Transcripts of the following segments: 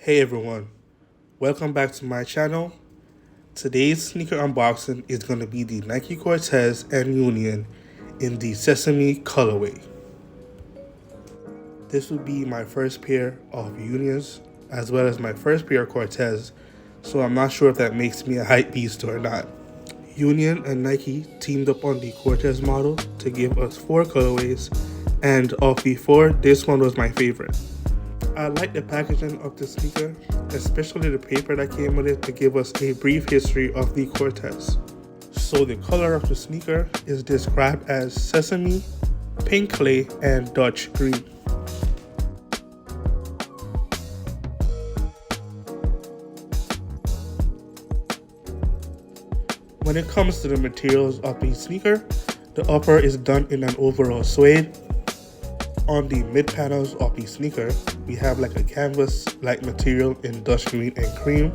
Hey everyone, welcome back to my channel. Today's sneaker unboxing is going to be the Nike Cortez and Union in the Sesame colorway. This will be my first pair of Unions as well as my first pair of Cortez, so I'm not sure if that makes me a hype beast or not. Union and Nike teamed up on the Cortez model to give us 4 colorways, and of the 4, this one was my favorite. I like the packaging of the sneaker, especially the paper that came with it to give us a brief history of the Cortez. So the color of the sneaker is described as sesame, pink clay, and Dutch green. When it comes to the materials of the sneaker, the upper is done in an overall suede. On the mid panels of the sneaker, we have like a canvas-like material in Dutch green and cream,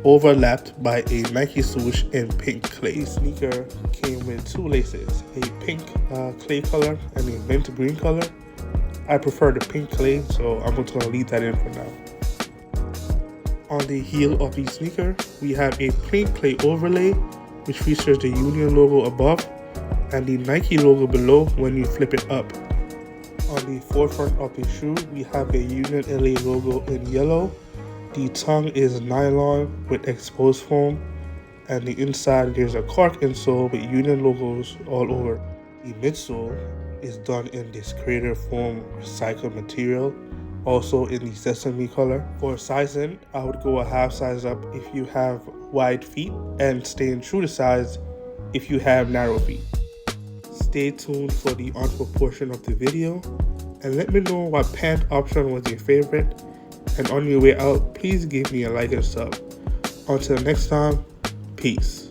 overlapped by a Nike swoosh in pink clay. The sneaker came with 2 laces, a pink clay color and a mint green color. I prefer the pink clay, so I'm going to leave that in for now. On the heel of the sneaker, we have a pink clay overlay, which features the Union logo above and the Nike logo below when you flip it up. On the forefront of the shoe, we have a Unionla logo in yellow. The tongue is nylon with exposed foam, and the inside there's a cork insole with Union logos all over. The midsole is done in this crater foam recycled material, also in the sesame color. For sizing, I would go a half size up if you have wide feet, and staying true to size if you have narrow feet. Stay tuned for the on-foot portion of the video and let me know what pant option was your favorite, and on your way out please give me a like and sub. Until next time, peace.